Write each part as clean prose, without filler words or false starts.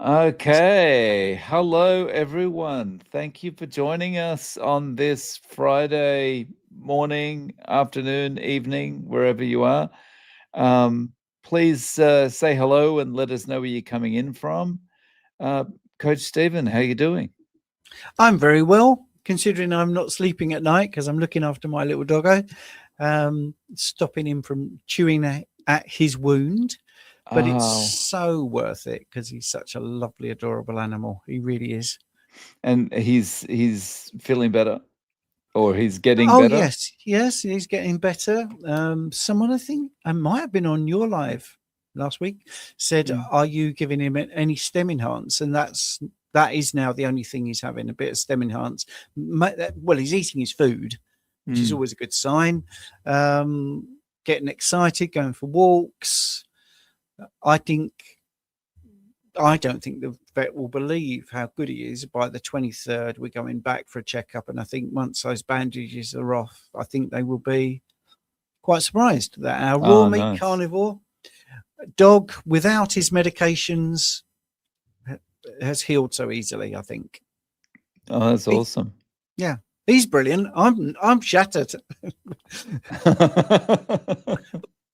Okay. Hello, everyone. Thank you for joining us on this Friday morning, afternoon, evening, wherever you are. Um, please say hello and let us know where you're coming in from. Coach Stephen, how you doing? I'm very well, considering I'm not sleeping at night because I'm looking after my little doggo, stopping him from chewing at his wound. But it's Oh, so worth it because he's such a lovely, adorable animal. He really is. and he's feeling better, or he's getting Oh better? yes, he's getting better. Someone I think I might have been on your live last week said, Mm. "Are you giving him any stem enhance?" And that is now the only thing he's having, a bit of stem enhance. Well, he's eating his food, which is Mm. always a good sign. Getting excited, going for walks. I think I don't think the vet will believe how good he is. By the 23rd, we're going back for a checkup, and I think once those bandages are off, I think they will be quite surprised that our raw Oh, meat nice. carnivore dog, without his medications, has healed so easily. I think. Oh, that's He, awesome. yeah, he's brilliant. I'm shattered.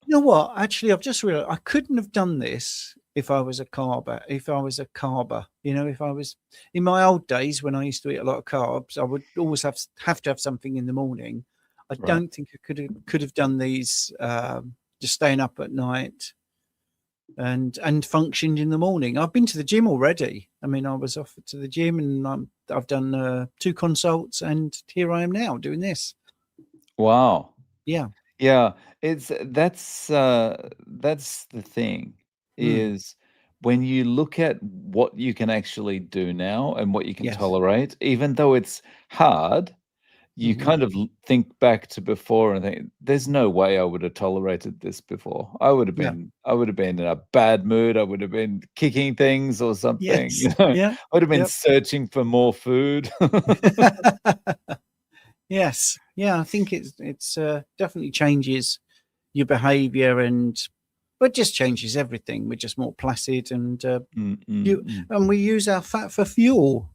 You know what? Actually, I've just realized I couldn't have done this if I was a carber. If I was a carber, if I was in my old days when I used to eat a lot of carbs, I would always have to have something in the morning. I Right. don't think I could have done these just staying up at night and functioned in the morning. I've been to the gym already. I mean, I was off to the gym and I've done 2 consults, and here I am now doing this. Wow. Yeah. Yeah, it's that's the thing Mm. is when you look at what you can actually do now and what you can Yes. tolerate, even though it's hard, you Hmm. kind of think back to before and think, there's no way I would have tolerated this before. Yeah. I would have been in a bad mood. I would have been kicking things or something, Yes. Yeah. I would have been Yep. searching for more food. Yes. Yeah, I think it's definitely changes your behavior, but just changes everything. We're just more placid, and Mm, mm, you mm. and we use our fat for fuel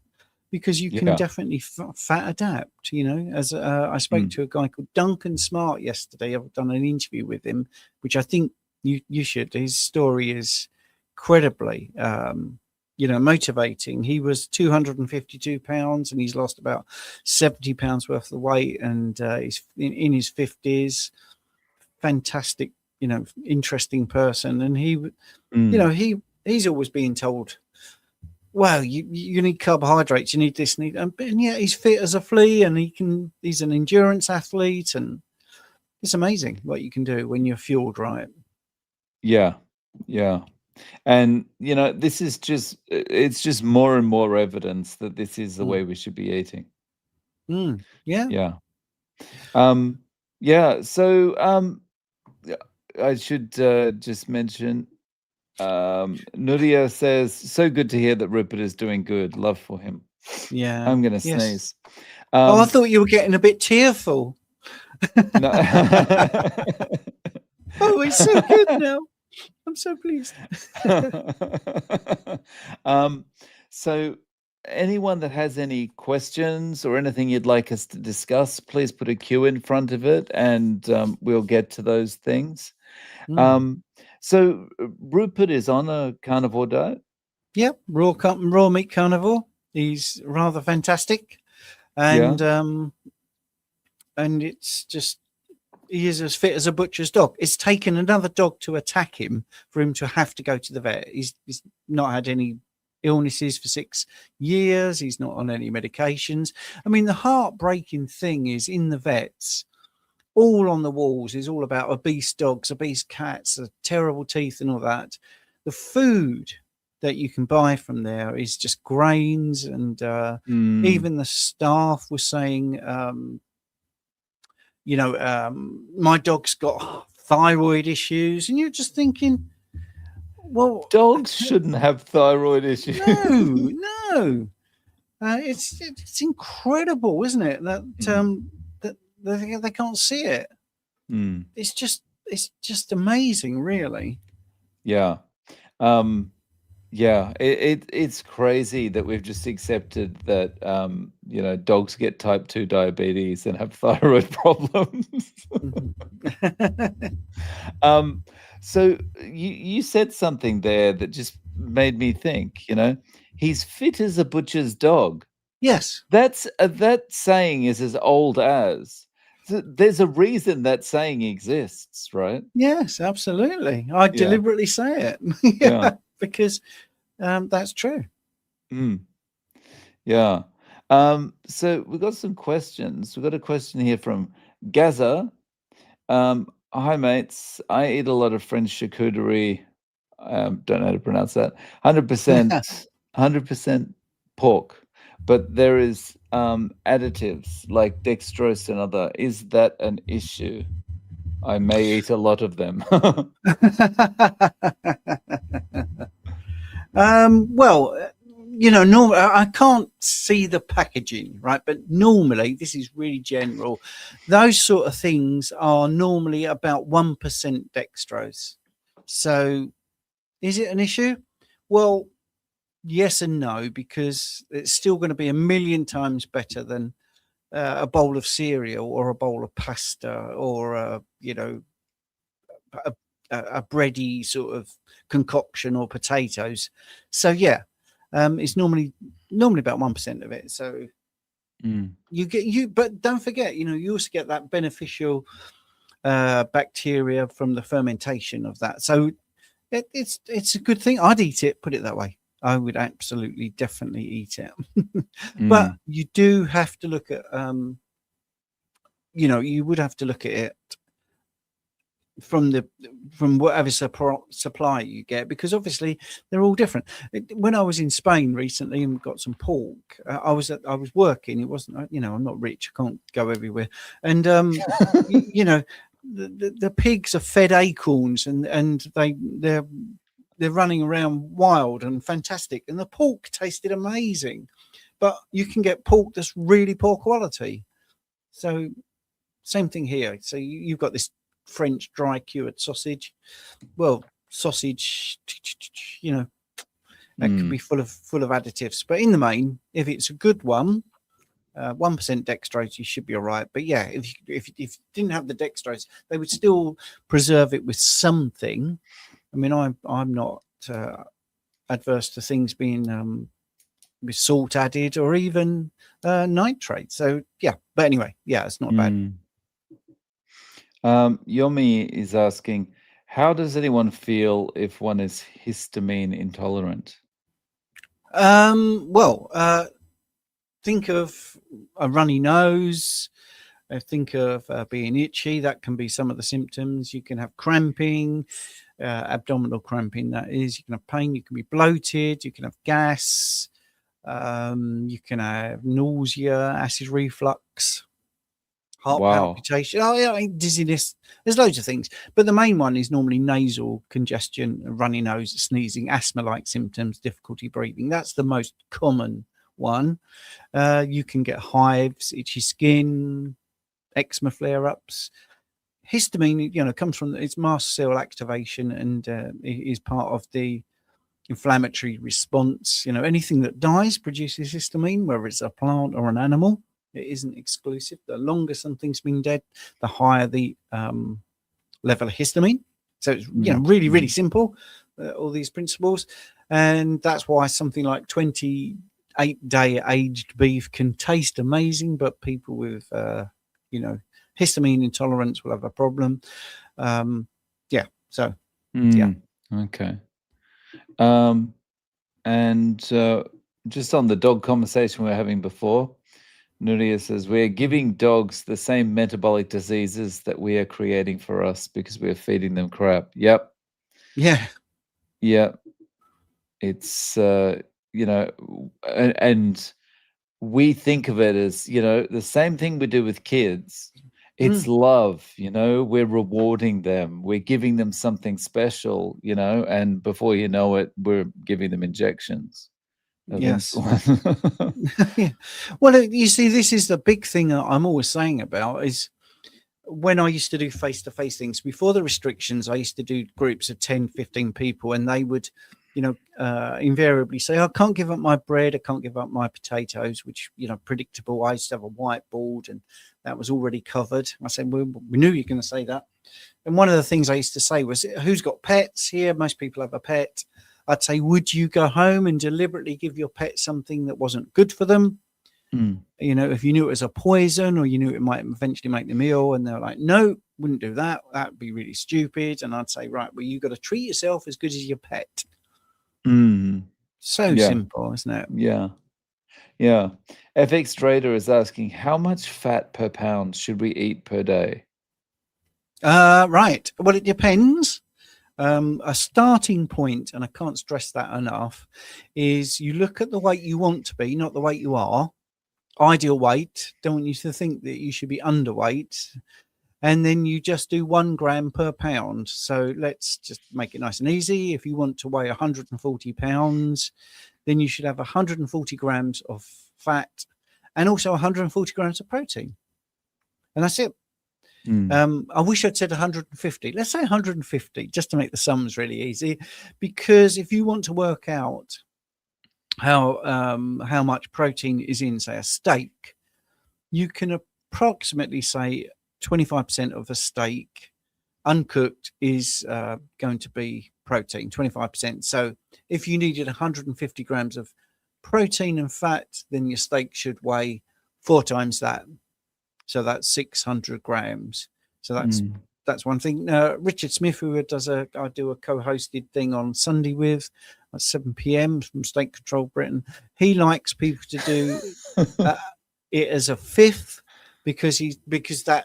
because you can Yeah. definitely fat adapt. As I spoke Mm. to a guy called Duncan Smart yesterday. I've done an interview with him, which I think you should. His story is incredibly motivating. He was 252 pounds and he's lost about 70 pounds worth of weight, and he's in his 50s. Fantastic, interesting person. And Mm. he's always being told, well, you need carbohydrates, you need this, and yeah, he's fit as a flea, and he's an endurance athlete, and it's amazing what you can do when you're fueled right. Yeah. Yeah. And, this is just it's just more and more evidence that this is the Mm. way we should be eating. Yeah. Yeah. Um, yeah, so, yeah, I should, just mention, Nuria says, "So good to hear that Rupert is doing good. Love for him." Yeah. I'm gonna Yes. sneeze. Oh, I Um, thought you were getting a bit tearful. no. Oh, it's so good now. I'm so pleased. Um, so anyone that has any questions or anything you'd like us to discuss, please put a Q in front of it and we'll get to those things. Mm. Um, so Rupert is on a carnivore diet. Yep, raw meat carnivore. He's rather fantastic, Yeah. and it's just he is as fit as a butcher's dog. It's taken another dog to attack him for him to have to go to the vet. He's not had any illnesses for 6 years. He's not on any medications. I mean, the heartbreaking thing is in the vets, all on the walls is all about obese dogs, obese cats, terrible teeth, and all that. The food that you can buy from there is just grains, and Mm, even the staff was saying, my dog's got thyroid issues, and you're just thinking, well, dogs shouldn't have thyroid issues. no, no, it's incredible, isn't it? Mm, That they can't see it. mm, It's just amazing, really. yeah. Um, Yeah, it's crazy that we've just accepted that dogs get type 2 diabetes and have thyroid problems. Mhm. um, so you said something there that just made me think, he's fit as a butcher's dog. Yes. That saying is as old as. There's a reason that saying exists, right? Yes, absolutely. I Yeah. deliberately say it. Yeah. Yeah, because that's true. Mm. Yeah. So we've got some questions. We've got a question here from Gaza. Hi, mates. I eat a lot of French charcuterie. Don't know how to pronounce that. 100% pork, but there is additives like dextrose and other. Is that an issue? I may eat a lot of them. Well, normally I can't see the packaging, right? But normally, this is really general. Those sort of things are normally about 1% dextrose. So, is it an issue? Well, yes and no, because it's still going to be a million times better than a bowl of cereal or a bowl of pasta or a, a bready sort of concoction or potatoes. So yeah, it's normally about 1% of it. So Mm, but don't forget, you also get that beneficial bacteria from the fermentation of that. So it's a good thing. I'd eat it. Put it that way. I would absolutely, definitely eat it. But mm, you do have to look at, you would have to look at it from whatever supply you get, because obviously they're all different. When I was in Spain recently and got some pork, I was working. It wasn't, I'm not rich. I can't go everywhere, and the pigs are fed acorns, and they're running around wild and fantastic, and the pork tasted amazing. But you can get pork that's really poor quality. So same thing here. So you've got this French dry cured sausage. Well, sausage, that can be mm, full of additives. But in the main, if it's a good one, 1% dextrose, you should be all right. But yeah, if you didn't have the dextrose, they would still preserve it with something. I mean, I'm not adverse to things being with salt added or even nitrate. So yeah, but anyway, yeah, it's not bad. mm. Yomi is asking, how does anyone feel if one is histamine intolerant? Well, think of a runny nose. Think of being itchy. That can be some of the symptoms. You can have cramping, abdominal cramping. That is, you can have pain. You can be bloated. You can have gas. You can have nausea, acid reflux, heart Wow. palpitation. Oh yeah, dizziness. There's loads of things, but the main one is normally nasal congestion, runny nose, sneezing, asthma-like symptoms, difficulty breathing. That's the most common one. You can get hives, itchy skin, eczema flare-ups. Histamine, comes from its mast cell activation and is part of the inflammatory response. Anything that dies produces histamine, whether it's a plant or an animal. It isn't exclusive. The longer something's been dead, the higher the level of histamine. So it's Mm, really, really mm, simple. All these principles, and that's why something like 28-day aged beef can taste amazing, but people with histamine intolerance will have a problem. Yeah. So yeah. mm. Okay. Um, and just on the dog conversation we were having before, Nuria says, we're giving dogs the same metabolic diseases that we are creating for us because we're feeding them crap. Yep. Yeah. Yeah. It's, and we think of it as, the same thing we do with kids. It's Mm, love, we're rewarding them, we're giving them something special, and before you know it, we're giving them injections of yes. insulin. Yeah. Well, you see, this is the big thing that I'm always saying about is when I used to do face-to-face things before the restrictions. I used to do groups of 10, 15 people, and they would invariably say, I can't give up my bread, I can't give up my potatoes, which, predictable. I used to have a whiteboard and that was already covered. I said, we knew you were going to say that. And one of the things I used to say was, who's got pets here? Most people have a pet. I'd say, would you go home and deliberately give your pet something that wasn't good for them? Mm. If you knew it was a poison or you knew it might eventually make them ill, and they're like, no, wouldn't do that. That would be really stupid. And I'd say, right, well, you've got to treat yourself as good as your pet. Mm. So Yeah. simple, isn't it? Yeah. Yeah. FX Trader is asking, how much fat per pound should we eat per day? Right. Well, it depends. A starting point, and I can't stress that enough, is you look at the weight you want to be, not the weight you are. Ideal weight. Don't want you to think that you should be underweight. And then you just do 1 gram per pound. So let's just make it nice and easy. If you want to weigh 140 pounds, then you should have 140 grams of fat and also 140 grams of protein. And that's it. I wish I'd said 150. Let's say 150, just to make the sums really easy. Because if you want to work out how much protein is in, say, a steak, you can approximately say 25% of a steak uncooked is going to be protein, 25%. So if you needed 150 grams of protein and fat, then your steak should weigh 4 times that. So that's 600 grams. So that's one thing. Richard Smith, who I do a co-hosted thing on Sunday with at 7 p.m. from State Control Britain, he likes people to do it as a fifth because that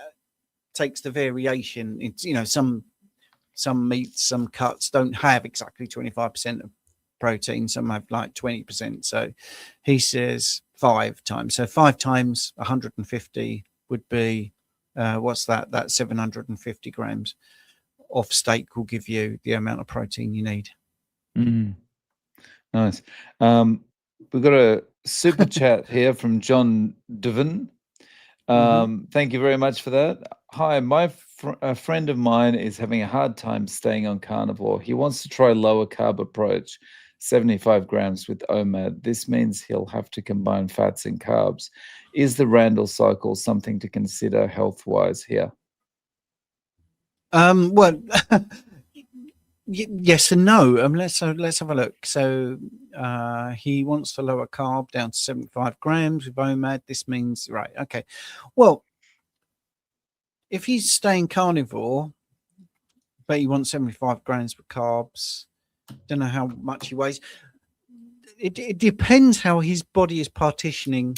takes the variation. It's some meats, some cuts don't have exactly 25% of protein. Some have like 20%. So he says 5 times. So 5 times 150 would be what's that? That's 750 grams of steak will give you the amount of protein you need. Nice. We've got a super chat here from John Devon. Thank you very much for that. Hi, a friend of mine is having a hard time staying on carnivore. He wants to try lower carb approach, 75 grams with OMAD. This means he'll have to combine fats and carbs. Is the Randall cycle something to consider health-wise here? Well, yes and no. Let's have a look. So he wants to lower carb down to 75 grams with OMAD. This means, right, okay. Well, if he's staying carnivore, but he wants 75 grams of carbs, don't know how much he weighs. It depends how his body is partitioning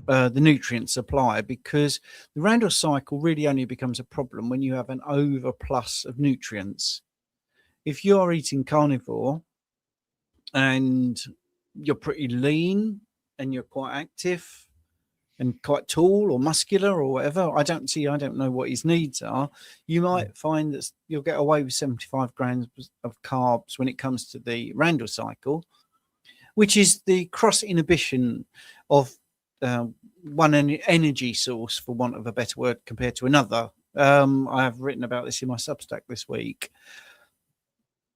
the nutrient supply, because the Randall cycle really only becomes a problem when you have an overplus of nutrients. If you're eating carnivore and you're pretty lean and you're quite active and quite tall or muscular or whatever, I don't know what his needs are. You might find that you'll get away with 75 grams of carbs when it comes to the Randall cycle, which is the cross inhibition of one energy source, for want of a better word, compared to another. I have written about this in my Substack this week.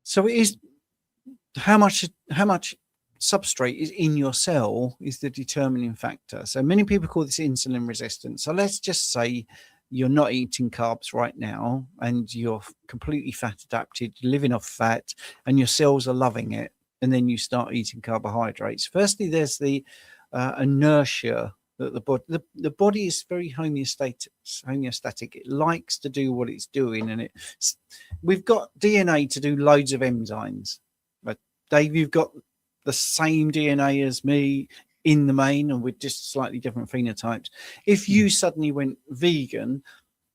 So it is how much substrate is in your cell is the determining factor. So many people call this insulin resistance. So let's just say you're not eating carbs right now and you're completely fat adapted, you're living off fat and your cells are loving it. And then you start eating carbohydrates. Firstly, there's the inertia that the body is very homeostatic. It likes to do what it's doing, and we've got DNA to do loads of enzymes. But Dave, you've got the same DNA as me in the main, and with just slightly different phenotypes. If you suddenly went vegan,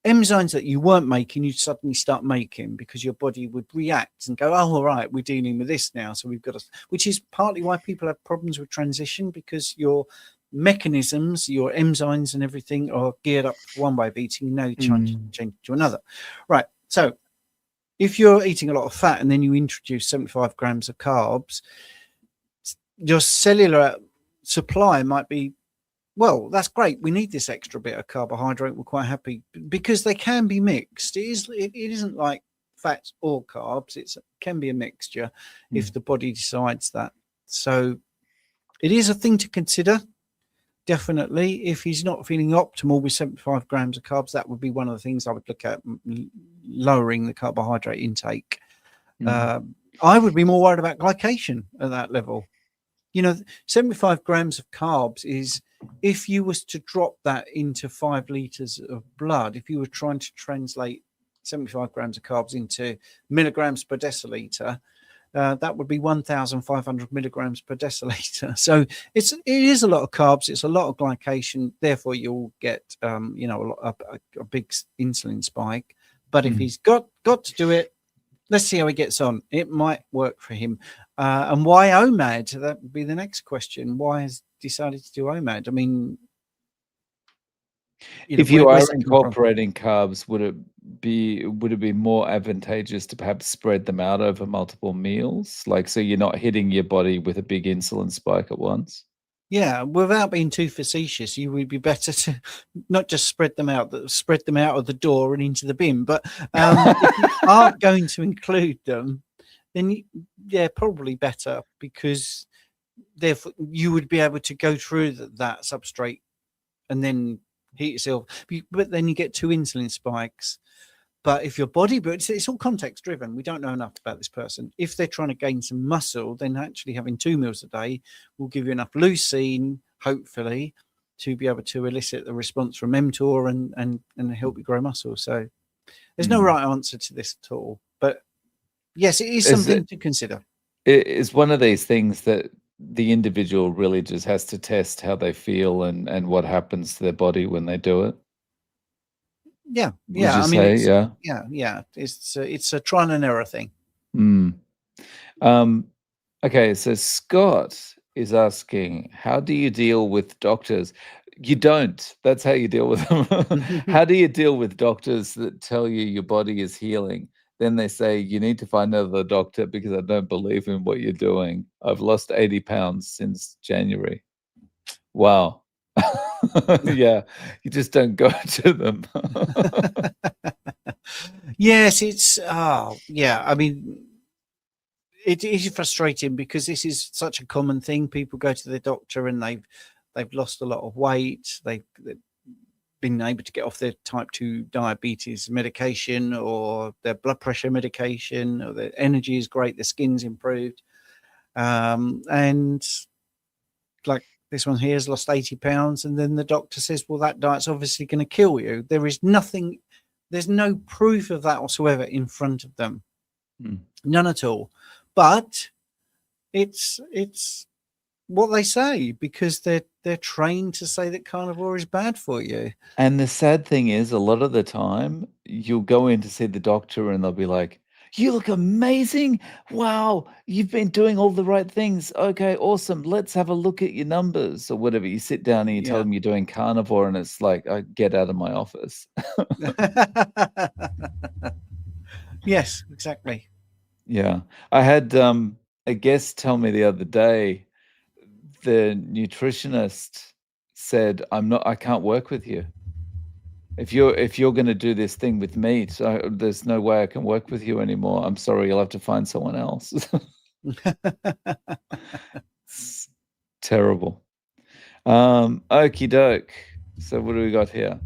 enzymes that you weren't making, you'd suddenly start making, because your body would react and go, oh, all right, we're dealing with this now. So we've got which is partly why people have problems with transition, because your mechanisms, your enzymes and everything are geared up for one way of eating. Now you change to another. Right. So if you're eating a lot of fat and then you introduce 75 grams of carbs, your cellular supply might be, well, that's great. We need this extra bit of carbohydrate. We're quite happy, because they can be mixed. It isn't like fats or carbs. It can be a mixture if the body decides that. So it is a thing to consider. Definitely, if he's not feeling optimal with 75 grams of carbs, that would be one of the things I would look at, lowering the carbohydrate intake. I would be more worried about glycation at that level. 75 grams of carbs is, if you was to drop that into 5 liters of blood, if you were trying to translate 75 grams of carbs into milligrams per deciliter, that would be 1,500 milligrams per deciliter. So it is a lot of carbs. It's a lot of glycation. Therefore, you'll get a big insulin spike. But if he's got to do it, let's see how he gets on. It might work for him. And why OMAD? That would be the next question. Why has decided to do OMAD? I mean, if you are incorporating carbs, would it be more advantageous to perhaps spread them out over multiple meals, like so you're not hitting your body with a big insulin spike at once? Yeah, without being too facetious, you would be better to not just spread them out of the door and into the bin. But if you aren't going to include them, then probably better, because therefore you would be able to go through that substrate and then heat yourself. But then you get 2 insulin spikes. But if your body, but it's all context driven. We don't know enough about this person. If they're trying to gain some muscle, then actually having 2 meals a day will give you enough leucine, hopefully, to be able to elicit the response from mTOR and help you grow muscle. So there's no right answer to this at all. But yes, it is something to consider. It is one of these things that the individual really just has to test how they feel and what happens to their body when they do it. Yeah. I mean, it's a trial and error thing. Okay, so Scott is asking, how do you deal with doctors? You don't. That's how you deal with them. How do you deal with doctors that tell you your body is healing? Then they say, you need to find another doctor because I don't believe in what you're doing. I've lost 80 pounds since January. Wow. Yeah, you just don't go to them. Yes, I mean, it is frustrating because this is such a common thing. People go to the doctor and they've lost a lot of weight. They've been able to get off their type 2 diabetes medication or their blood pressure medication, or their energy is great, their skin's improved. And like this one here has lost 80 pounds. And then the doctor says, well, that diet's obviously going to kill you. There's no proof of that whatsoever in front of them. None at all. But it's what they say, because they're trained to say that carnivore is bad for you. And the sad thing is, a lot of the time you'll go in to see the doctor and they'll be like, you look amazing. Wow, you've been doing all the right things. Okay, awesome. Let's have a look at your numbers or whatever. You sit down and you tell them you're doing carnivore and it's like, get out of my office. Yes, exactly. Yeah. I had a guest tell me the other day, the nutritionist said, I can't work with you. If you're going to do this thing with meat, so there's no way I can work with you anymore. I'm sorry, you'll have to find someone else. It's terrible. Okie doke. So what do we got here?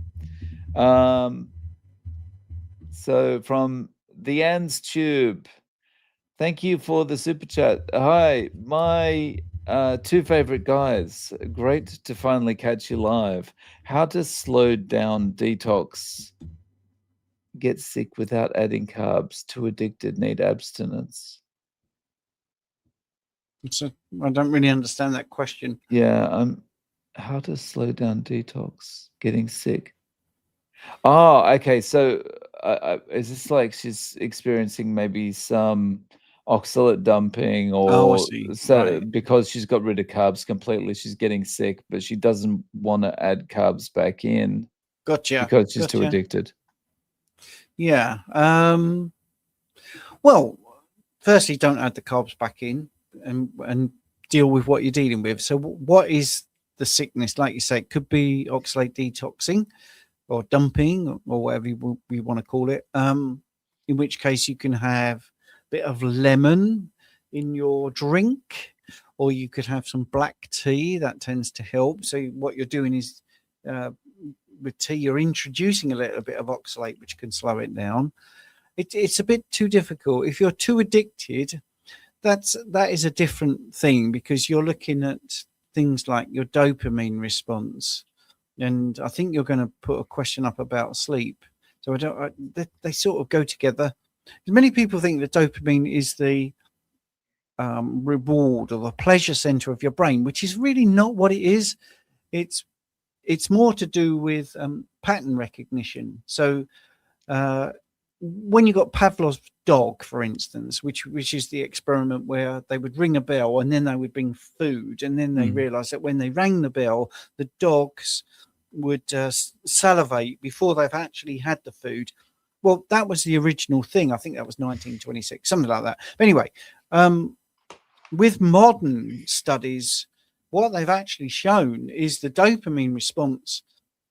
So from the Ann's Tube, thank you for the super chat. Hi, my 2 favorite guys. Great to finally catch you live. How to slow down detox, get sick without adding carbs, too addicted, need abstinence. So I don't really understand that question. Yeah, how to slow down detox, getting sick. Oh, okay. So is this like she's experiencing maybe some oxalate dumping, or because she's got rid of carbs completely, she's getting sick, but she doesn't want to add carbs back in. Gotcha. Because she's too addicted. Yeah. Well, firstly, don't add the carbs back in and deal with what you're dealing with. So what is the sickness? Like you say, it could be oxalate detoxing or dumping or whatever we want to call it. in which case you can have a bit of lemon in your drink, or you could have some black tea. That tends to help. So what you're doing is with tea, you're introducing a little bit of oxalate, which can slow it down. It's a bit too difficult. If you're too addicted, that is a different thing, because you're looking at things like your dopamine response. And I think you're going to put a question up about sleep. So they sort of go together. Many people think that dopamine is the reward or the pleasure center of your brain, which is really not what it is. It's more to do with pattern recognition. So when you got Pavlov's dog, for instance, which is the experiment where they would ring a bell and then they would bring food, and then they realized that when they rang the bell, the dogs would salivate before they've actually had the food. Well, that was the original thing. I think that was 1926, something like that. But anyway, with modern studies, what they've actually shown is the dopamine response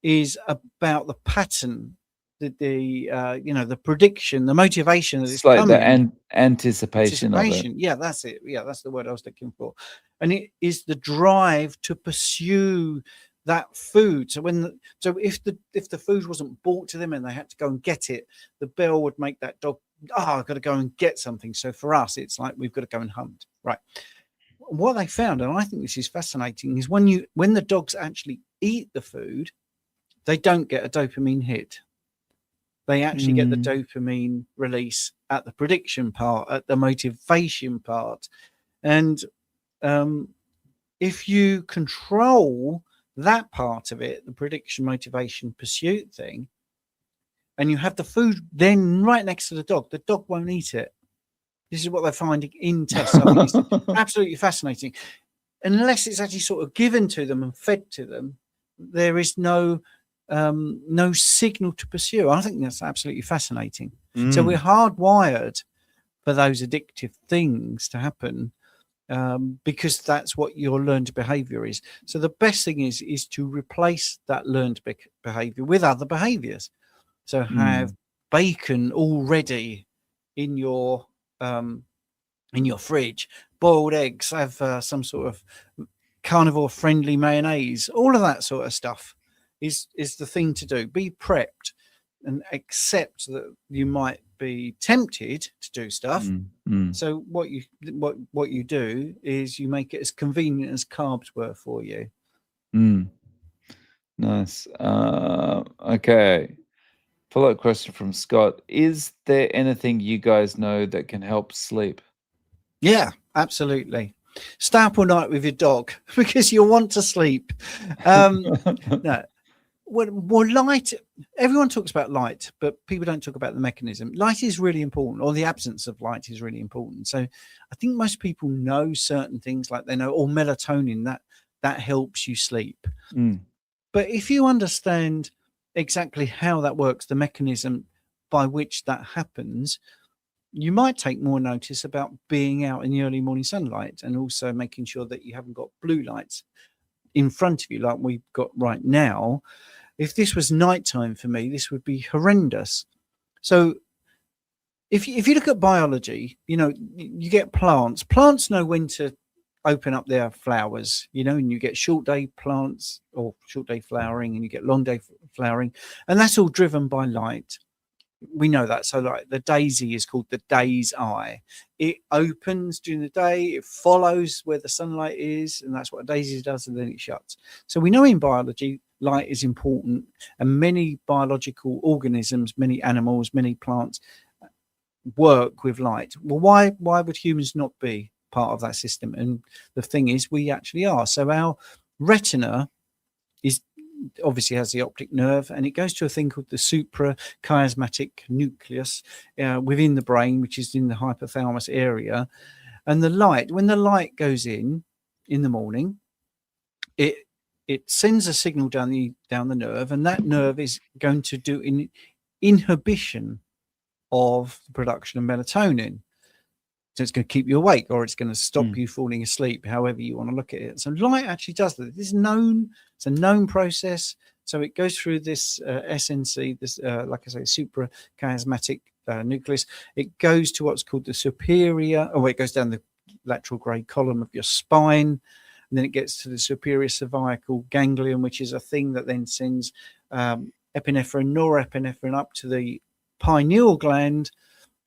is about the pattern, the prediction, the motivation that It's is like coming. the anticipation of it. Yeah, that's it. Yeah, that's the word I was looking for. And it is the drive to pursue that food. So if the food wasn't brought to them and they had to go and get it, the bell would make that dog, I've got to go and get something. So for us, it's like we've got to go and hunt. Right. What they found, and I think this is fascinating, is when the dogs actually eat the food, they don't get a dopamine hit. They actually get the dopamine release at the prediction part, at the motivation part. And if you control that part of it, the prediction, motivation, pursuit thing, and you have the food then right next to the dog won't eat it. This is what they're finding in tests. I think it's absolutely fascinating. Unless it's actually sort of given to them and fed to them, there is no signal to pursue. I think that's absolutely fascinating. So we're hardwired for those addictive things to happen, because that's what your learned behavior is. So the best thing is to replace that learned behavior with other behaviors. So have bacon already in your fridge, boiled eggs, have some sort of carnivore friendly mayonnaise, all of that sort of stuff is the thing to do. Be prepped and accept that you might be tempted to do stuff. So what you do is you make it as convenient as carbs were for you. Nice. Okay. Follow-up question from Scott. Is there anything you guys know that can help sleep? Yeah, absolutely. Stay up all night with your dog because you'll want to sleep. No. Well, light, everyone talks about light, but people don't talk about the mechanism. Light is really important, or the absence of light is really important. So I think most people know certain things, like they know, or melatonin, that helps you sleep. But if you understand exactly how that works, the mechanism by which that happens, you might take more notice about being out in the early morning sunlight, and also making sure that you haven't got blue lights in front of you like we've got right now. If this was nighttime for me, this would be horrendous. So if you look at biology, you get plants. Plants know when to open up their flowers, and you get short day plants or short day flowering, and you get long day flowering, and that's all driven by light. We know that. So like the daisy is called the day's eye. It opens during the day, it follows where the sunlight is, and that's what a daisy does, and then it shuts. So we know in biology light is important, and many biological organisms, many animals, many plants work with light. Well, why would humans not be part of that system? And the thing is, we actually are. So our retina is obviously has the optic nerve, and it goes to a thing called the suprachiasmatic nucleus within the brain, which is in the hypothalamus area. And when the light goes in the morning, it sends a signal down the nerve, and that nerve is going to do an inhibition of the production of melatonin. So it's going to keep you awake, or it's going to stop you falling asleep, however you want to look at it. So light actually does that. This is known. It's a known process. So it goes through this SNC, this, like I say, suprachiasmatic nucleus. It goes to what's called the superior, it goes down the lateral grey column of your spine, and then it gets to the superior cervical ganglion, which is a thing that then sends epinephrine, norepinephrine up to the pineal gland.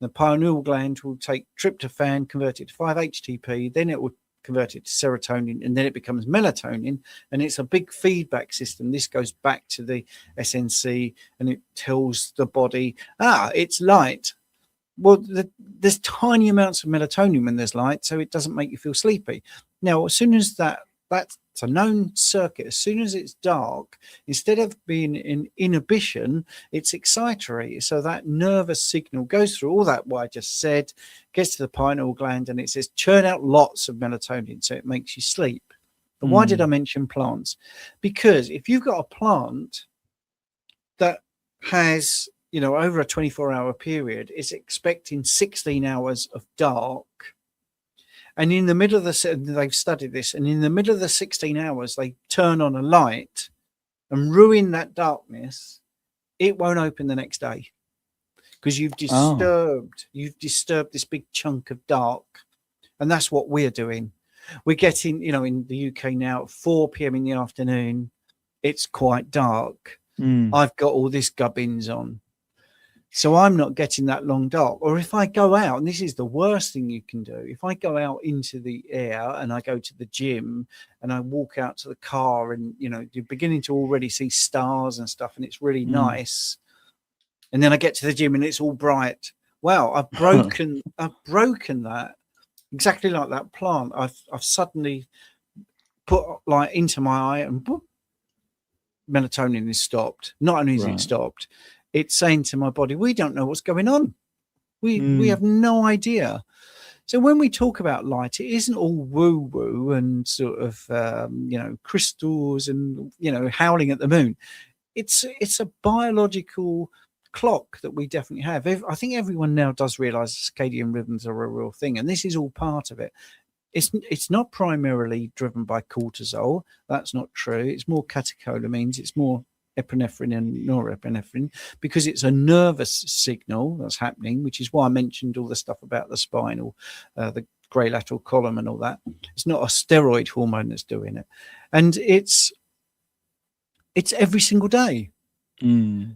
The pineal gland will take tryptophan, convert it to 5-HTP, then it will convert it to serotonin, and then it becomes melatonin, and it's a big feedback system. This goes back to the SNC, and it tells the body, it's light. Well, there's tiny amounts of melatonin when there's light, so it doesn't make you feel sleepy. Now, as soon as that's a known circuit, as soon as it's dark, instead of being in inhibition, it's excitatory. So that nervous signal goes through all that what I just said, gets to the pineal gland, and it says churn out lots of melatonin, so it makes you sleep. And why did I mention plants? Because if you've got a plant that has, over a 24-hour period, is expecting 16 hours of dark. And in the middle of they've studied this, and in the middle of the 16 hours, they turn on a light and ruin that darkness. It won't open the next day because you've disturbed this big chunk of dark. And that's what we're doing. We're getting, in the UK now, at 4 p.m. in the afternoon, it's quite dark. I've got all this gubbins on. So I'm not getting that long dark. Or if I go out, and this is the worst thing you can do, if I go out into the air and I go to the gym and I walk out to the car and, you're beginning to already see stars and stuff, and it's really nice. And then I get to the gym and it's all bright. Wow, I've broken that. Exactly like that plant. I've suddenly put light into my eye and boop, melatonin is stopped. Not only is it stopped, it's saying to my body, we don't know what's going on. We have no idea. So when we talk about light, it isn't all woo-woo and sort of, crystals and, howling at the moon. It's a biological clock that we definitely have. I think everyone now does realize circadian rhythms are a real thing, and this is all part of it. It's not primarily driven by cortisol. That's not true. It's more catecholamines. It's more epinephrine and norepinephrine, because it's a nervous signal that's happening, which is why I mentioned all the stuff about the spinal, the grey lateral column and all that. It's not a steroid hormone that's doing it. And it's every single day.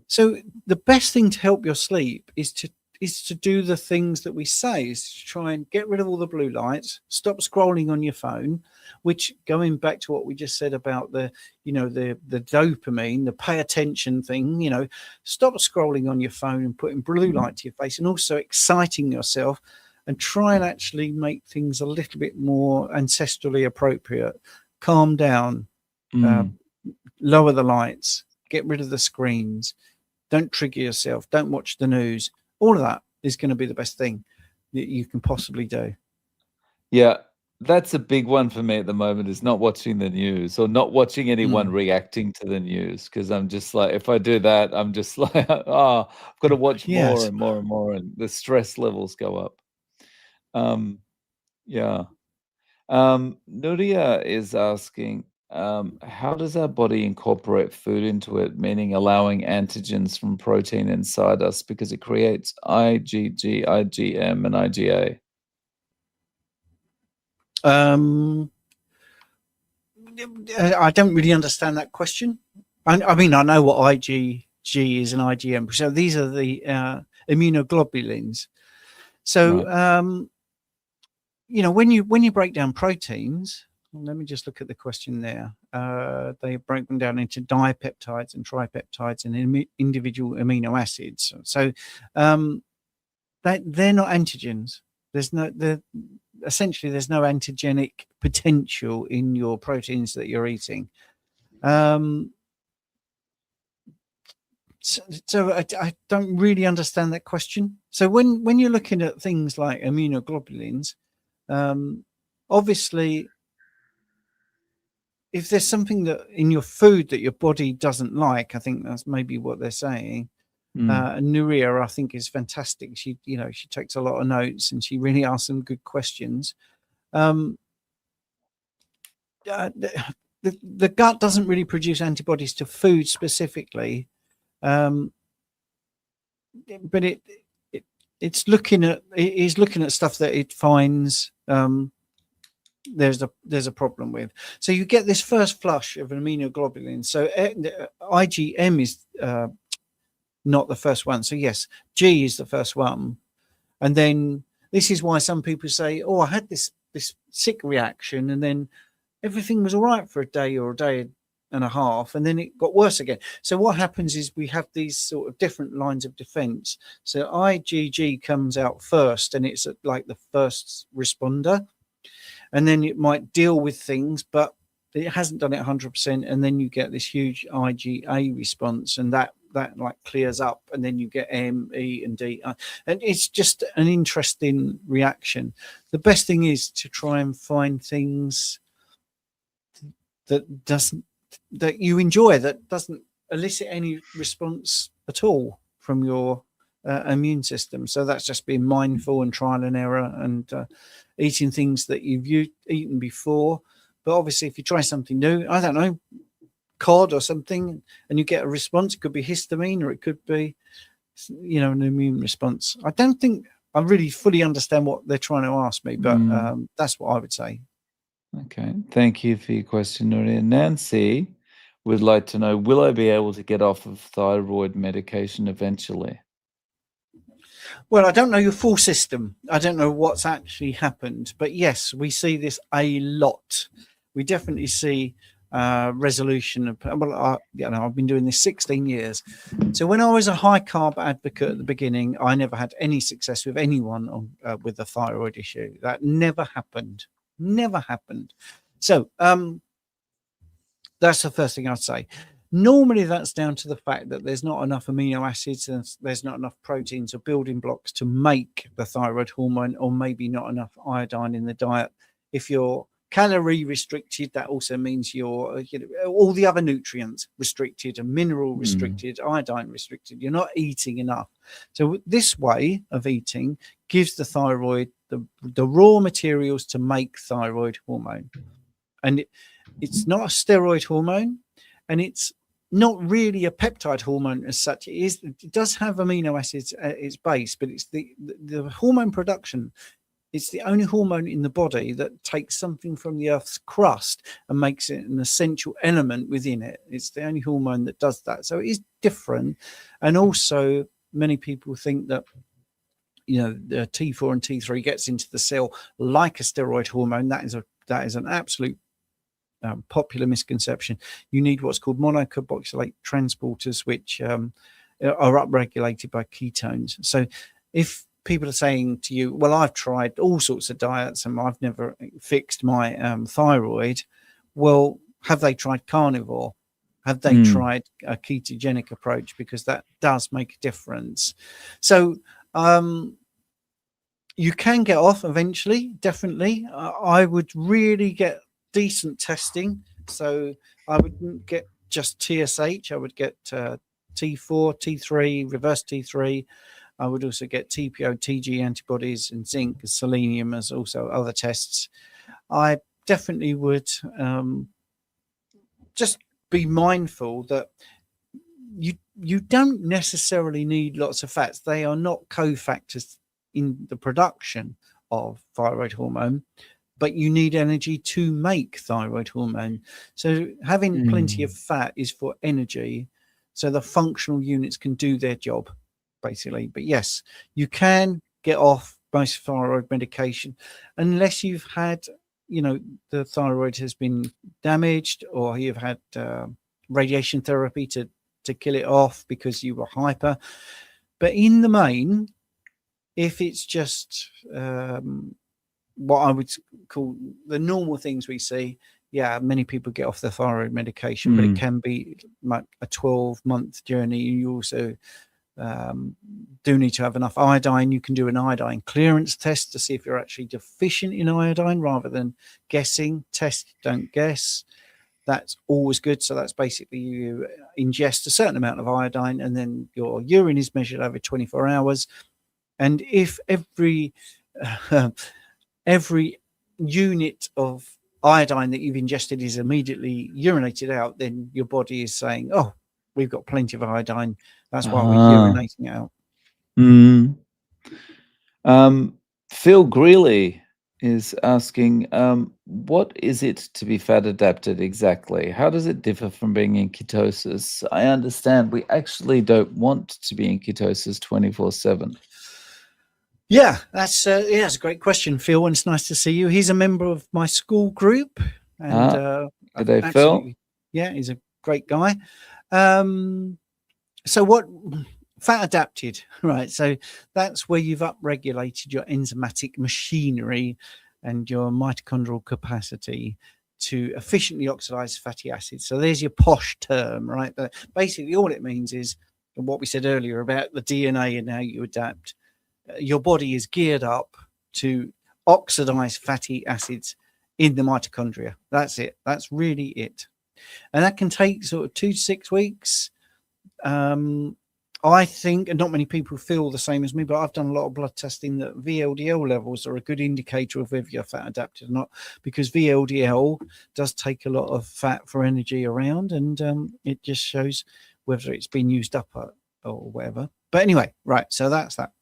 So the best thing to help your sleep is to do the things that we say, is to try and get rid of all the blue lights, stop scrolling on your phone, which, going back to what we just said about the dopamine, the pay attention thing, stop scrolling on your phone and putting blue light to your face, and also exciting yourself, and try and actually make things a little bit more ancestrally appropriate. Calm down, lower the lights, get rid of the screens, don't trigger yourself, don't watch the news. All of that is going to be the best thing that you can possibly do. Yeah, that's a big one for me at the moment, is not watching the news or not watching anyone reacting to the news, because I'm just like, if I do that, I'm just like, I've got to watch more and more and more, and the stress levels go up. Nuria is asking, how does our body incorporate food into it, meaning allowing antigens from protein inside us, because it creates IgG, IgM, and IgA? I don't really understand that question. I mean, I know what IgG is and IgM. So these are the immunoglobulins. So, when you break down proteins, let me just look at the question there. They break them down into dipeptides and tripeptides and individual amino acids. So they're not antigens. Essentially there's no antigenic potential in your proteins that you're eating. So I don't really understand that question. So when you're looking at things like immunoglobulins, obviously, if there's something that in your food that your body doesn't like, I think that's maybe what they're saying. Nuria, I think, is fantastic. She takes a lot of notes and she really asks some good questions. The gut doesn't really produce antibodies to food specifically, but it's looking at he's looking at stuff that it finds there's a problem with. So you get this first flush of immunoglobulin. So IgM is not the first one. So yes, G is the first one, and then this is why some people say, "Oh, I had this sick reaction, and then everything was all right for a day or a day and a half, and then it got worse again." So what happens is we have these sort of different lines of defense. So IgG comes out first, and it's like the first responder, and then it might deal with things, but it hasn't done it 100%, and then you get this huge IgA response, and that like clears up, and then you get M, E, and D, and it's just an interesting reaction. The best thing is to try and find things that doesn't that you enjoy, that doesn't elicit any response at all from your immune system. So that's just being mindful and trial and error, and eating things that you've eaten before. But obviously, if you try something new, I don't know, cod or something, and you get a response, it could be histamine or it could be, an immune response. I don't think I really fully understand what they're trying to ask me, but that's what I would say. Okay, thank you for your question, Nuria. Nancy would like to know, will I be able to get off of thyroid medication eventually? Well, I don't know your full system. I don't know what's actually happened, but yes, we see this a lot. We definitely see resolution of, well, I've been doing this 16 years. So when I was a high carb advocate at the beginning, I never had any success with anyone with a thyroid issue. That never happened. Never happened. So that's the first thing I'd say. Normally, that's down to the fact that there's not enough amino acids and there's not enough proteins or building blocks to make the thyroid hormone, or maybe not enough iodine in the diet. If you're calorie restricted, that also means you're, all the other nutrients restricted, and mineral restricted, iodine restricted. You're not eating enough. So this way of eating gives the thyroid the raw materials to make thyroid hormone. And it's not a steroid hormone, and it's not really a peptide hormone as such. It does have amino acids at its base, but it's the hormone production. It's the only hormone in the body that takes something from the Earth's crust and makes it an essential element within it. It's the only hormone that does that. So it is different. And also, many people think that the T4 and T3 gets into the cell like a steroid hormone. That is an absolute popular misconception. You need what's called monocarboxylate transporters, which are upregulated by ketones. So if people are saying to you, well, I've tried all sorts of diets and I've never fixed my thyroid, well, have they tried carnivore? Have they tried a ketogenic approach? Because that does make a difference. So you can get off eventually, definitely. I would really get decent testing. So I wouldn't get just TSH. I would get T4, T3, reverse T3. I would also get TPO, TG antibodies, and zinc, selenium, as also other tests. I definitely would just be mindful that you don't necessarily need lots of fats. They are not cofactors in the production of thyroid hormone, but you need energy to make thyroid hormone. So having plenty of fat is for energy, so the functional units can do their job, basically. But yes, you can get off most thyroid medication unless you've had, the thyroid has been damaged, or you've had radiation therapy to kill it off because you were hyper. But in the main, if it's just what I would call the normal things we see, many people get off the thyroid medication, but it can be like a 12-month journey. You also do need to have enough iodine. You can do an iodine clearance test to see if you're actually deficient in iodine rather than guessing. Test, don't guess. That's always good. So that's basically you ingest a certain amount of iodine, and then your urine is measured over 24 hours. And if every unit of iodine that you've ingested is immediately urinated out, then your body is saying, "Oh, we've got plenty of iodine. That's why we're urinating out." Um, Phil Greeley is asking, what is it to be fat adapted exactly? How does it differ from being in ketosis? I understand we actually don't want to be in ketosis 24/7. Yeah, that's a great question, Phil, and it's nice to see you. He's a member of my school group, and Ah, good I've day, Phil. absolutely, yeah, he's a great guy. Um, so what fat adapted, right? So that's where you've upregulated your enzymatic machinery and your mitochondrial capacity to efficiently oxidize fatty acids. So there's your posh term, right? But basically, all it means is what we said earlier about the DNA and how you adapt. Your body is geared up to oxidize fatty acids in the mitochondria. That's it. That's really it. And that can take sort of 2 to 6 weeks. I think, and not many people feel the same as me, but I've done a lot of blood testing that VLDL levels are a good indicator of whether you're fat adapted or not, because VLDL does take a lot of fat for energy around, and it just shows whether it's been used up or whatever. But anyway, right. So that's that.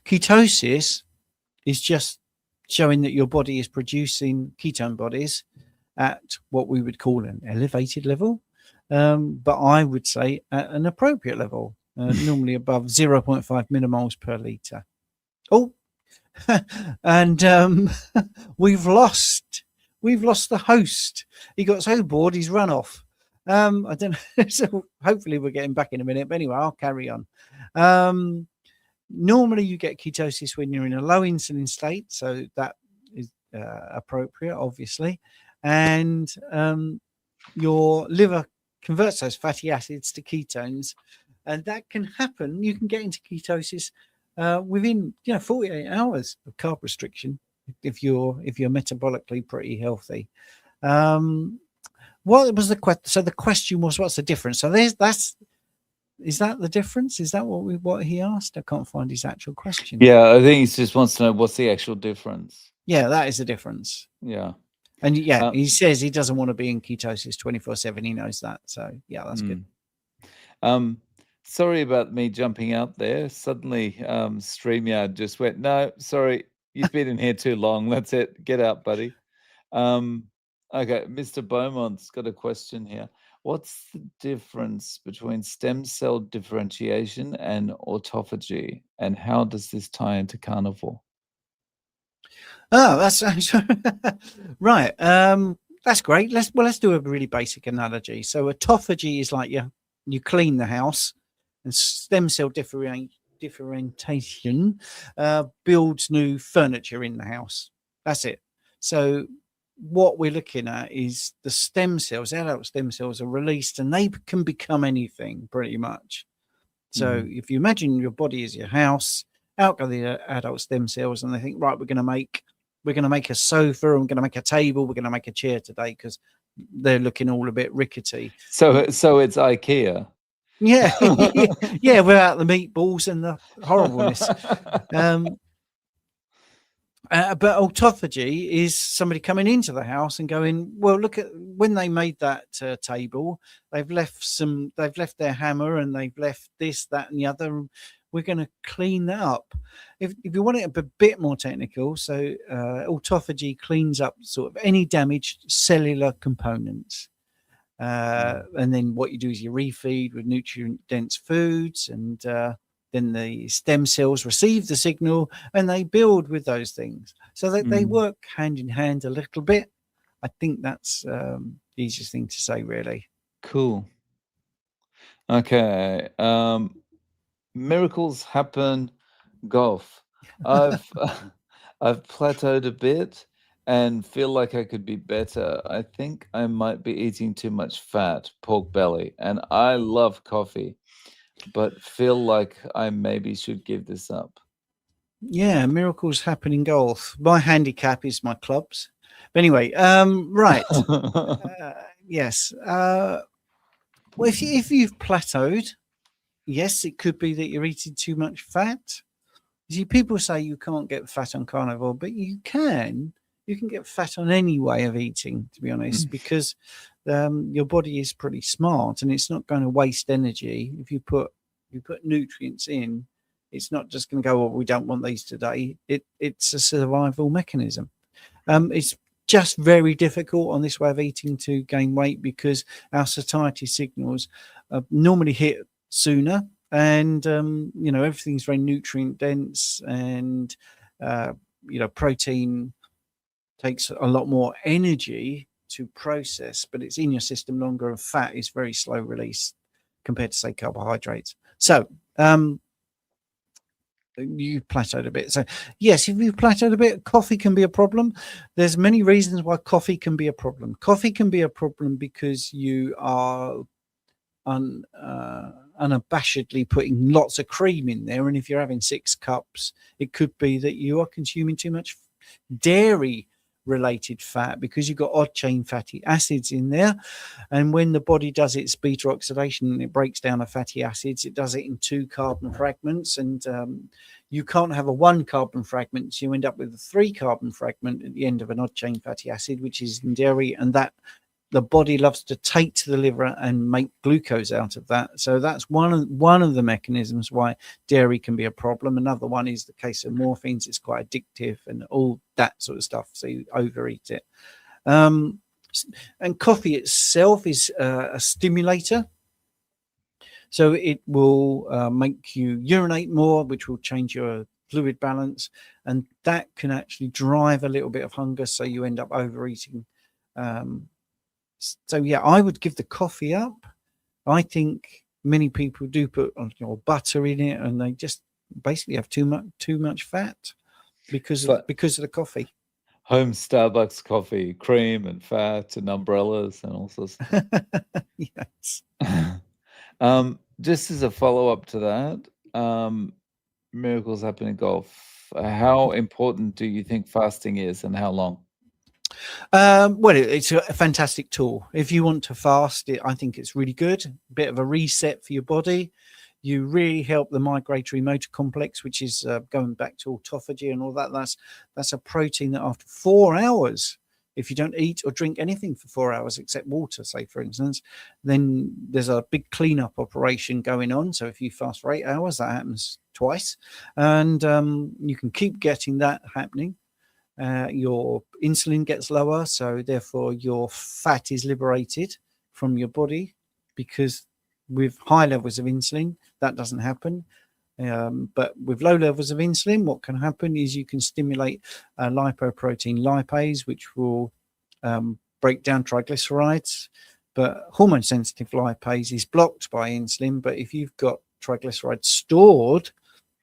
Ketosis is just showing that your body is producing ketone bodies at what we would call an elevated level, but I would say at an appropriate level, normally above 0.5 millimoles per liter. Oh, and we've lost the host. He got so bored he's run off. I don't know. So hopefully we'll get him back in a minute. But anyway, I'll carry on. Normally you get ketosis when you're in a low insulin state, so that is appropriate, obviously, and your liver converts those fatty acids to ketones, and that can happen. You can get into ketosis within 48 hours of carb restriction if you're metabolically pretty healthy. What was the question? So the question was, what's the difference? So is that the difference? Is that what he asked? I can't find his actual question. Yeah, I think he just wants to know what's the actual difference. Yeah, that is the difference. Yeah. And he says he doesn't want to be in ketosis 24/7. He knows that. So yeah, that's good. Sorry about me jumping out there. Suddenly, StreamYard just went, no, sorry, you've been in here too long. That's it. Get out, buddy. Okay, Mr. Beaumont's got a question here. What's the difference between stem cell differentiation and autophagy, and how does this tie into carnivore? Oh, that's right. That's great. Let's do a really basic analogy. So autophagy is like you clean the house, and stem cell differentiation builds new furniture in the house. That's it. So what we're looking at is the stem cells, adult stem cells are released, and they can become anything pretty much. So if you imagine your body is your house, out go the adult stem cells, and they think, right, we're going to make a sofa, and we're going to make a table, we're going to make a chair today because they're looking all a bit rickety. So it's IKEA. Yeah, yeah, without the meatballs and the horribleness. But autophagy is somebody coming into the house and going, well, look at when they made that table, they've left their hammer, and they've left this, that, and the other. We're going to clean that up. If you want it a bit more technical, so autophagy cleans up sort of any damaged cellular components. And then what you do is you refeed with nutrient-dense foods, and then the stem cells receive the signal and they build with those things. So they work hand in hand a little bit. I think that's the easiest thing to say, really. Cool. Okay. Miracles happen golf. I've I've plateaued a bit and feel like I could be better. I think I might be eating too much fat, pork belly, and I love coffee, but feel like I maybe should give this up. Yeah, miracles happen in golf. My handicap is my clubs. But anyway, right. Yes. Well, if you've plateaued, yes, it could be that you're eating too much fat. You see, people say you can't get fat on carnivore, but you can. You can get fat on any way of eating, to be honest, because your body is pretty smart, and it's not going to waste energy if you put nutrients in. It's not just going to go, well, we don't want these today. It's a survival mechanism. It's just very difficult on this way of eating to gain weight because our satiety signals normally hit sooner, and everything's very nutrient dense, and protein takes a lot more energy to process, but it's in your system longer, and fat is very slow release compared to, say, carbohydrates. So you plateaued a bit. So yes, if you've plateaued a bit, coffee can be a problem. There's many reasons why coffee can be a problem. Coffee can be a problem because you are unabashedly putting lots of cream in there, and if you're having 6 cups, it could be that you are consuming too much dairy related fat because you've got odd chain fatty acids in there, and when the body does its beta oxidation, it breaks down the fatty acids, it does it in 2 carbon fragments, and you can't have a 1 carbon fragment, so you end up with a 3 carbon fragment at the end of an odd chain fatty acid, which is in dairy, and that the body loves to take to the liver and make glucose out of that. So that's one of the mechanisms why dairy can be a problem. Another one is the case of morphines. It's quite addictive and all that sort of stuff. So you overeat it. And coffee itself is a stimulator. So it will make you urinate more, which will change your fluid balance. And that can actually drive a little bit of hunger. So you end up overeating. So yeah, I would give the coffee up. I think many people do put butter in it, and they just basically have too much fat because of the coffee. Home Starbucks coffee, cream and fat and umbrellas and all sorts of Yes. Just as a follow-up to that, miracles happen in golf. How important do you think fasting is, and how long? Well, it's a fantastic tool. If you want to fast, I think it's really good. A bit of a reset for your body. You really help the migratory motor complex, which is going back to autophagy and all that. That's a protein that after 4 hours, if you don't eat or drink anything for 4 hours except water, say for instance, then there's a big cleanup operation going on. So if you fast for 8 hours, that happens twice, and you can keep getting that happening. Your insulin gets lower, so therefore your fat is liberated from your body, because with high levels of insulin that doesn't happen, but with low levels of insulin, what can happen is you can stimulate lipoprotein lipase, which will break down triglycerides. But hormone sensitive lipase is blocked by insulin, but if you've got triglycerides stored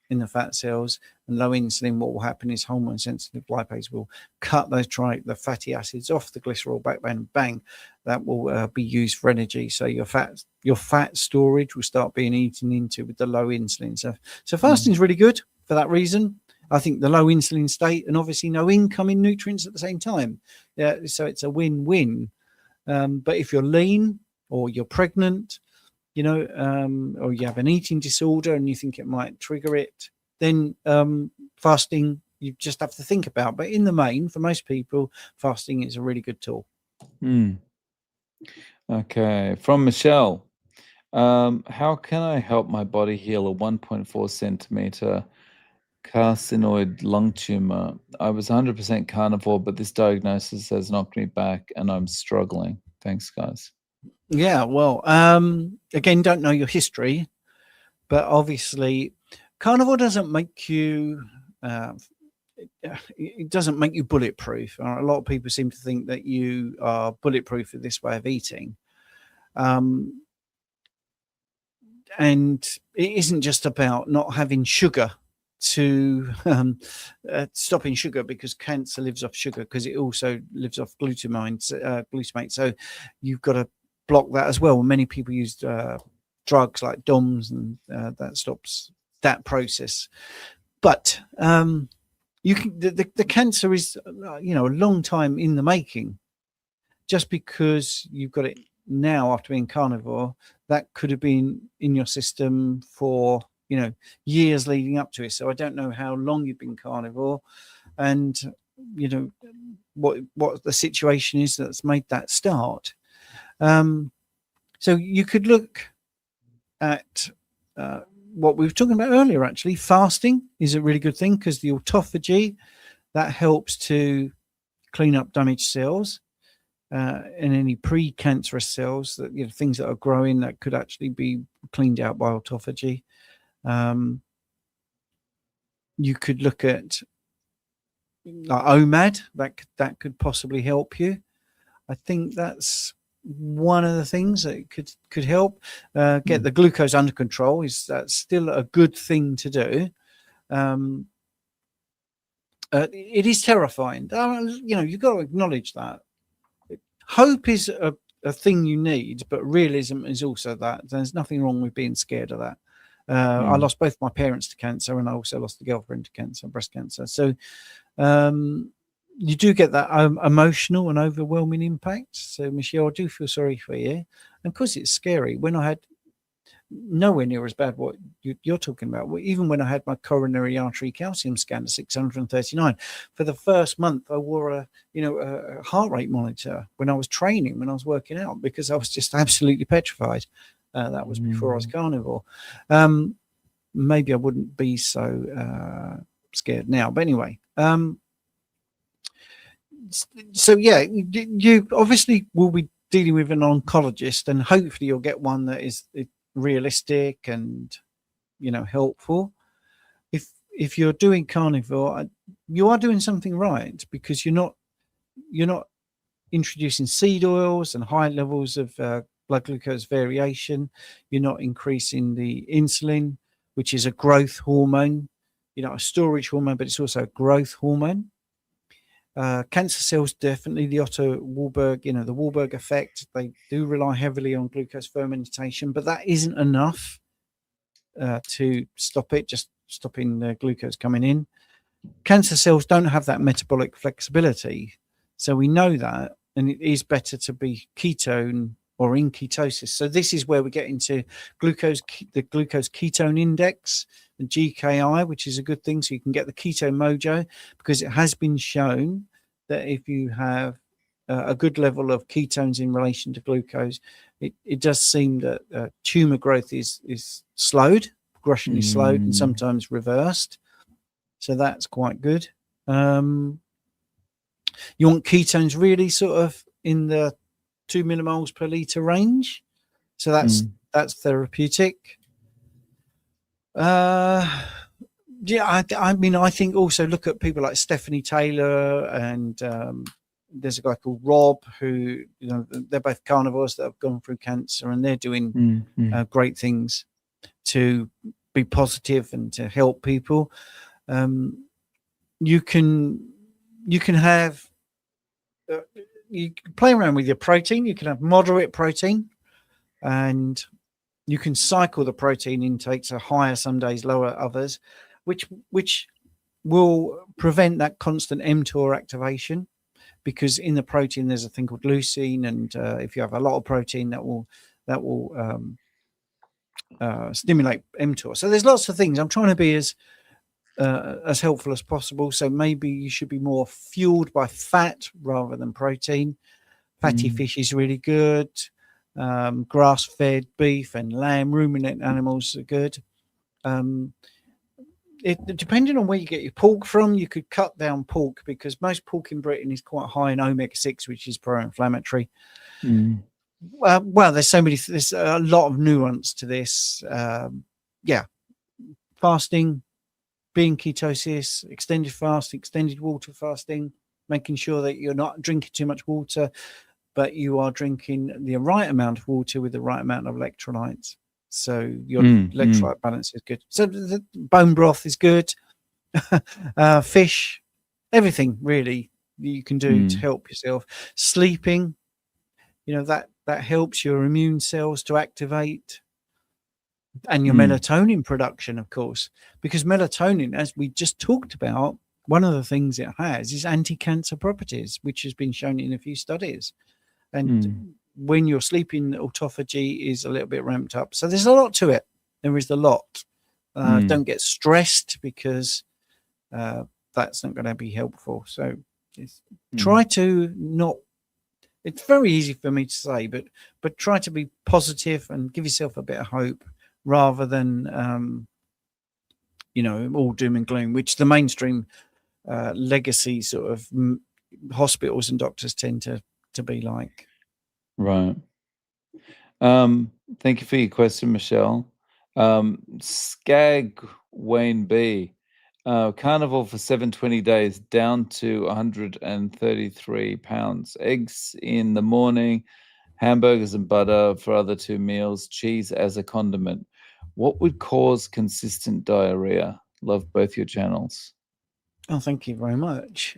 in the fat cells and low insulin, what will happen is hormone sensitive lipase will cut those the fatty acids off the glycerol backbone, bang, that will be used for energy. So your fat storage will start being eaten into with the low insulin. So fasting is really good for that reason. I think the low insulin state, and obviously no incoming nutrients at the same time. Yeah, so it's a win-win. But if you're lean or you're pregnant, or you have an eating disorder and you think it might trigger it, then fasting you just have to think about. But in the main, for most people, fasting is a really good tool. Okay, from Michelle. How can I help my body heal a 1.4 centimeter carcinoid lung tumor? I was 100% carnivore, but this diagnosis has knocked me back and I'm struggling. Thanks, guys. Yeah, well, again, don't know your history, but obviously carnivore doesn't make you it doesn't make you bulletproof. A lot of people seem to think that you are bulletproof with this way of eating. And it isn't just about not having sugar to stopping sugar, because cancer lives off sugar, because it also lives off glutamate. So you've got to block that as well. Many people use drugs like DOMS, and that stops that process. But you can the cancer is a long time in the making. Just because you've got it now after being carnivore, that could have been in your system for years leading up to it. So I don't know how long you've been carnivore, and what the situation is that's made that start. So you could look at what we were talking about earlier, actually, fasting is a really good thing because the autophagy that helps to clean up damaged cells and any pre-cancerous cells, that things that are growing that could actually be cleaned out by autophagy. You could look at like OMAD, that could possibly help you. I think that's one of the things that could help get the glucose under control. That's still a good thing to do. It is terrifying. You've got to acknowledge that. Hope is a thing you need, but realism is also that. There's nothing wrong with being scared of that. I lost both my parents to cancer, and I also lost a girlfriend to cancer, breast cancer. So you do get that emotional and overwhelming impact. So, Michelle, I do feel sorry for you. And of course, it's scary. When I had nowhere near as bad what you're talking about, even when I had my coronary artery calcium scan at 639, for the first month, I wore a heart rate monitor when I was training, when I was working out, because I was just absolutely petrified. That was before I was carnivore. Maybe I wouldn't be so scared now. But anyway, so yeah, you obviously will be dealing with an oncologist, and hopefully you'll get one that is realistic and helpful. If you're doing carnivore, you are doing something right, because you're not introducing seed oils and high levels of blood glucose variation. You're not increasing the insulin, which is a growth hormone, a storage hormone, but it's also a growth hormone. Cancer cells, definitely the Otto Warburg, the Warburg effect, they do rely heavily on glucose fermentation, but that isn't enough to stop it, just stopping the glucose coming in. Cancer cells don't have that metabolic flexibility. So we know that, and it is better to be ketone or in ketosis. So this is where we get into the glucose ketone index, the GKI, which is a good thing. So you can get the keto mojo, because it has been shown that if you have a good level of ketones in relation to glucose, it does seem that tumor growth is slowed, progression is slowed, and sometimes reversed. So that's quite good. You want ketones really sort of in the 2 millimoles per liter range. So that's therapeutic. Yeah, I mean, I think also look at people like Stephanie Taylor, and there's a guy called Rob who, they're both carnivores that have gone through cancer, and they're doing great things to be positive and to help people. You can have you can play around with your protein. You can have moderate protein, and you can cycle the protein intakes, so higher some days, lower others, which will prevent that constant mTOR activation, because in the protein there's a thing called leucine, and if you have a lot of protein, that will stimulate mTOR. So there's lots of things. I'm trying to be as helpful as possible. So maybe you should be more fueled by fat rather than protein. Fatty fish is really good. Grass-fed beef and lamb, ruminant animals are good. Depending on where you get your pork from, you could cut down pork, because most pork in Britain is quite high in omega-6, which is pro-inflammatory. Well, there's a lot of nuance to this. Fasting, being ketosis, extended fast, extended water fasting, making sure that you're not drinking too much water, but you are drinking the right amount of water with the right amount of electrolytes. So your electrolyte balance is good. So the bone broth is good. Fish, everything really you can do to help yourself. Sleeping, that helps your immune cells to activate, and your melatonin production, of course, because melatonin, as we just talked about, one of the things it has is anti-cancer properties, which has been shown in a few studies. And when you're sleeping, autophagy is a little bit ramped up. So there's a lot to it. There is a lot. Don't get stressed, because that's not going to be helpful. So try to not. It's very easy for me to say, but try to be positive and give yourself a bit of hope, rather than all doom and gloom, which the mainstream legacy sort of hospitals and doctors tend to be like. Right. Thank you for your question, Michelle. Skag Wayne B. Carnivore for 720 days, down to 133 pounds. Eggs in the morning, hamburgers and butter for other 2 meals, cheese as a condiment. What would cause consistent diarrhea? Love both your channels. Oh, thank you very much.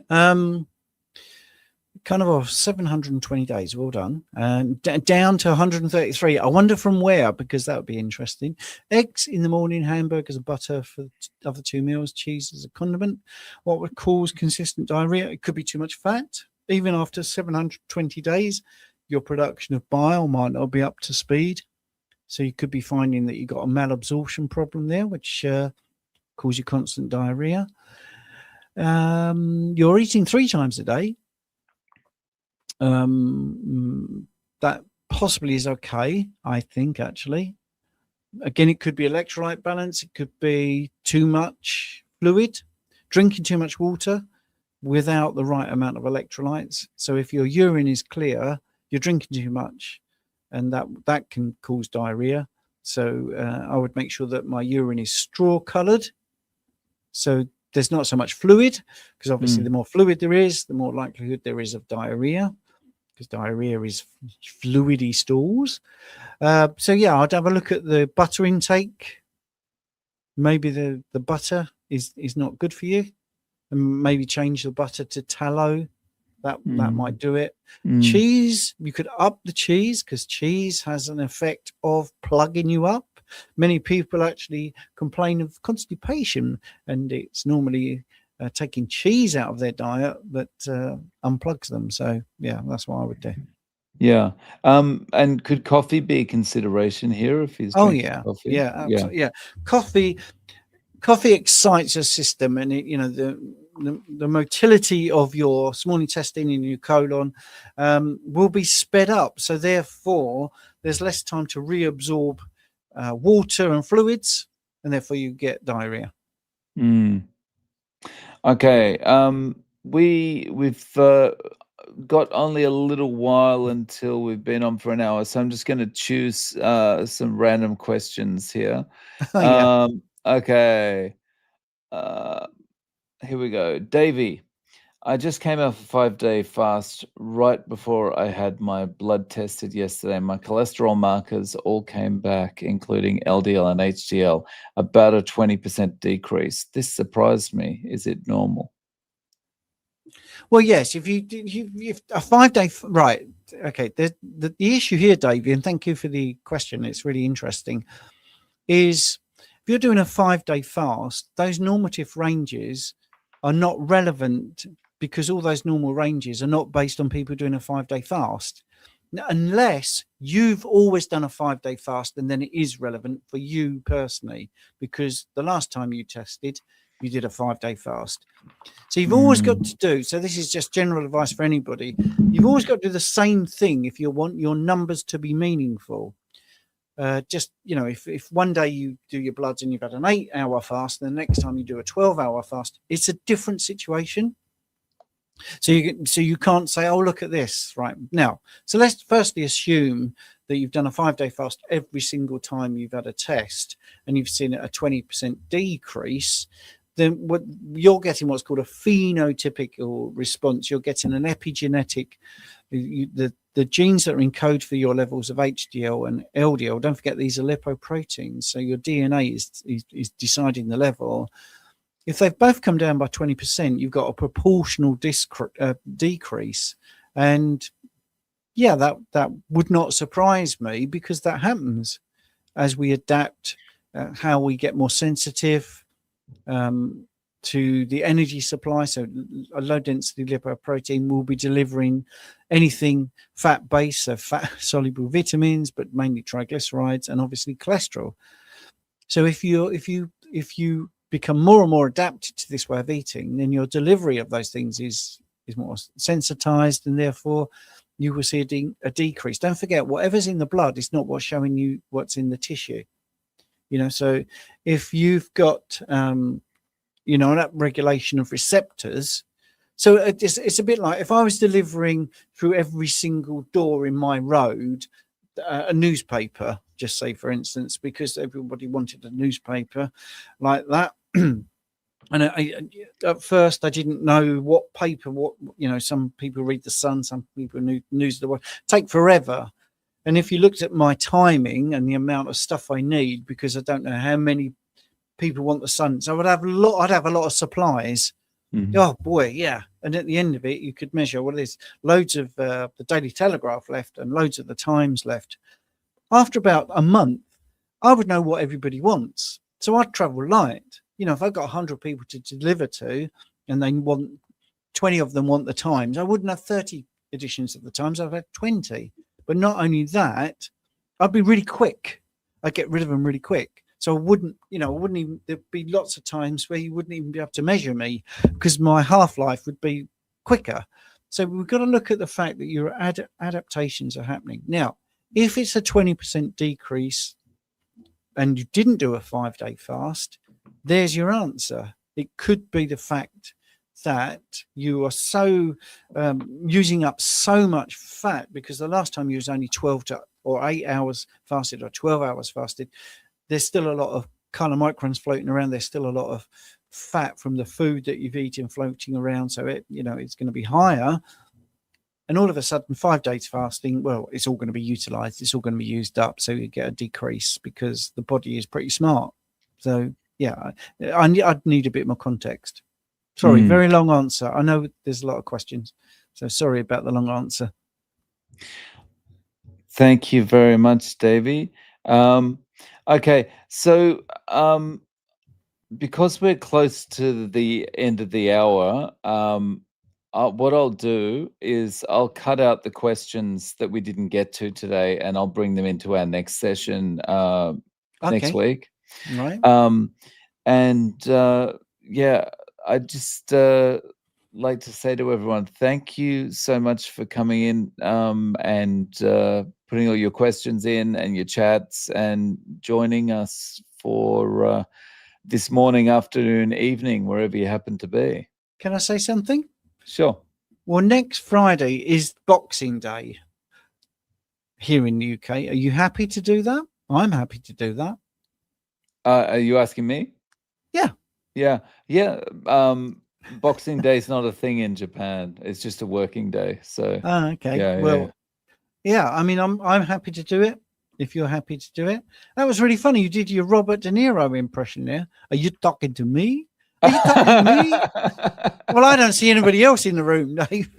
Kind of 720 days, well done. And down to 133. I wonder from where, because that would be interesting. Eggs in the morning, hamburgers and butter for the other 2 meals, cheese as a condiment. What would cause consistent diarrhea? It could be too much fat. Even after 720 days, your production of bile might not be up to speed. So you could be finding that you've got a malabsorption problem there, which cause you constant diarrhea. You're eating 3 times a day. That possibly is okay, I think, actually. Again, it could be electrolyte balance. It could be too much fluid, drinking too much water without the right amount of electrolytes. So if your urine is clear, you're drinking too much, and that can cause diarrhea. So I would make sure that my urine is straw colored. So there's not so much fluid, because obviously the more fluid there is, the more likelihood there is of diarrhea, because diarrhea is fluidy stools. So yeah, I'd have a look at the butter intake. Maybe the butter is not good for you, and maybe change the butter to tallow. That might do it. Cheese, you could up the cheese, because cheese has an effect of plugging you up. Many people actually complain of constipation, and it's normally taking cheese out of their diet that unplugs them. So yeah, that's what I would do. Yeah. And could coffee be a consideration here if he's drinking coffee? Yeah, absolutely. Yeah. Coffee excites your system, and it, the motility of your small intestine and your colon will be sped up. So therefore, there's less time to reabsorb water and fluids, and therefore you get diarrhea. Okay. We've got only a little while until we've been on for an hour, so I'm just going to choose some random questions here. Yeah. Okay. Here we go. Davey, I just came off a 5-day fast right before I had my blood tested yesterday. My cholesterol markers all came back, including LDL and HDL, about a 20% decrease. This surprised me. Is it normal? Well, yes. If a 5-day, right? Okay. The issue here, Davey, and thank you for the question. It's really interesting. Is if you're doing a 5-day fast, those normative ranges are not relevant, because all those normal ranges are not based on people doing a 5-day fast, unless you've always done a 5-day fast, and then it is relevant for you personally, because the last time you tested, you did a 5-day fast. So you've always got to do, so this is just general advice for anybody, you've always got to do the same thing if you want your numbers to be meaningful. Just, if one day you do your bloods and you've had an 8-hour fast, and the next time you do a 12-hour fast, it's a different situation. So you can't say, oh, look at this right now. So let's firstly assume that you've done a 5-day fast every single time you've had a test, and you've seen a 20% decrease. Then what you're getting, what's called a phenotypical response. You're getting an epigenetic, the genes that are encoded for your levels of HDL and LDL. Don't forget, these are lipoproteins. So your DNA is deciding the level. If they've both come down by 20%, you've got a proportional decrease. And yeah, that would not surprise me, because that happens as we adapt, how we get more sensitive to the energy supply. So a low density lipoprotein will be delivering anything fat based, so fat soluble vitamins, but mainly triglycerides and obviously cholesterol. So if you become more and more adapted to this way of eating, then your delivery of those things is more sensitized, and therefore you will see a decrease. Don't forget, whatever's in the blood is not what's showing you what's in the tissue. So if you've got an upregulation of receptors, so it's a bit like if I was delivering through every single door in my road a newspaper, just say for instance, because everybody wanted a newspaper like that. And at first I didn't know what paper, some people read the Sun, some people news of the world, take forever. And if you looked at my timing and the amount of stuff I need, because I don't know how many people want the Sun, so I'd have a lot of supplies. Mhm. Oh boy, yeah. And at the end of it, you could measure what it is. Loads of the Daily Telegraph left and loads of the Times left. After about a month, I would know what everybody wants. So I'd travel light. If I've got 100 people to deliver to and they want 20 of them want the Times, I wouldn't have 30 editions of the Times. I'd have 20. But not only that, I'd be really quick. I'd get rid of them really quick. So I wouldn't even, there'd be lots of times where you wouldn't even be able to measure me because my half-life would be quicker. So we've got to look at the fact that your adaptations are happening. Now, if it's a 20% decrease and you didn't do a 5-day fast, there's your answer. It could be the fact that you are so using up so much fat because the last time you was only 8 hours fasted or 12 hours fasted. There's still a lot of chylomicrons floating around. There's still a lot of fat from the food that you've eaten floating around. So it's going to be higher. And all of a sudden, 5 days fasting, well, it's all going to be utilized. It's all going to be used up. So you get a decrease because the body is pretty smart. So, yeah, I'd need a bit more context. Sorry, very long answer. I know there's a lot of questions. So sorry about the long answer. Thank you very much, Davey. Okay, so because we're close to the end of the hour, what I'll do is I'll cut out the questions that we didn't get to today, and I'll bring them into our next session next week. Right. Yeah, I just like to say to everyone, thank you so much for coming in and putting all your questions in and your chats and joining us for this morning, afternoon, evening, wherever you happen to be. Can I say something? Sure. Well, next Friday is Boxing Day here in the UK. Are you happy to do that? I'm happy to do that. Are you asking me? Yeah. Yeah. Boxing Day is not a thing in Japan. It's just a working day. So. Okay. Yeah. Yeah. I mean, I'm happy to do it. If you're happy to do it. That was really funny. You did your Robert De Niro impression there. Are you talking to me? Are you talking to me? Well, I don't see anybody else in the room, Dave.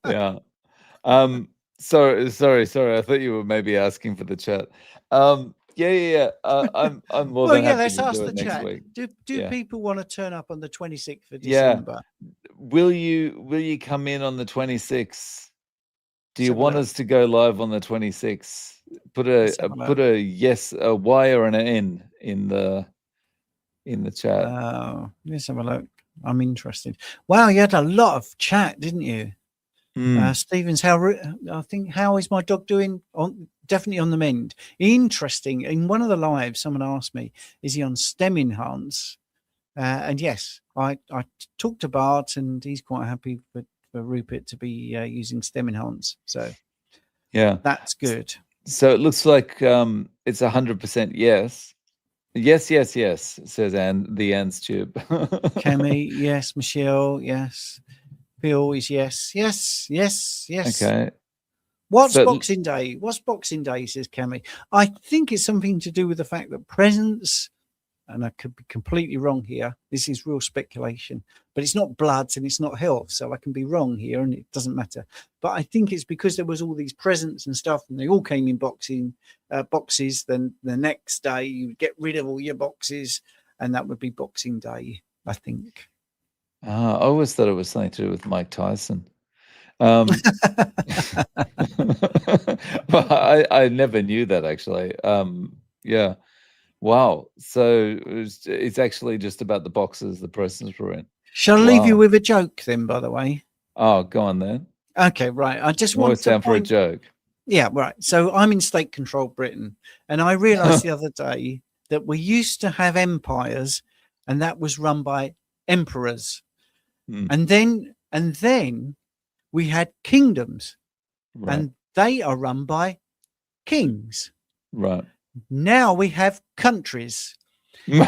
Yeah. Sorry. I thought you were maybe asking for the chat. Yeah. I'm more than happy let's to ask do the it next chat. week. Do people want to turn up on the 26th of Yeah. December? Will you come in on the 26th? Do you want us to go live on the 26th? Put a yes, a Y or an N in the chat. Let's have a look. I'm interested. Wow, you had a lot of chat, didn't you? Stevens, how is my dog doing? Definitely on the mend. Interesting. In one of the lives, someone asked me, is he on Stem Enhance? And yes, I talked to Bart, and he's quite happy for Rupert to be using Stem Enhance. So yeah, that's good. So it looks like it's 100% yes. Yes, says the Anne's tube. Kemi, yes. Michelle, yes. Bill is yes. Okay. What's Boxing Day? What's Boxing Day, says Kemi. I think it's something to do with the fact that presents, and I could be completely wrong here. This is real speculation, but it's not bloods and it's not health. So I can be wrong here and it doesn't matter. But I think it's because there was all these presents and stuff and they all came in boxes. Then the next day you would get rid of all your boxes and that would be Boxing Day, I think. I always thought it was something to do with Mike Tyson. But I never knew that actually. Yeah. Wow. So it's actually just about the boxes the presents were in. Shall I leave you with a joke then, by the way? Oh, go on then. Okay, right. I just want to down for a joke. Yeah, right. So I'm in state-controlled Britain, and I realised the other day that we used to have empires, and that was run by emperors, and then we had kingdoms, Right. and they are run by kings. Right. Now we have countries, and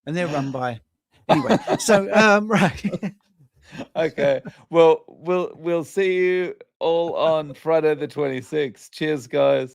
they're run by anyway. So right. Okay. Well, we'll see you all on Friday the 26th. Cheers, guys.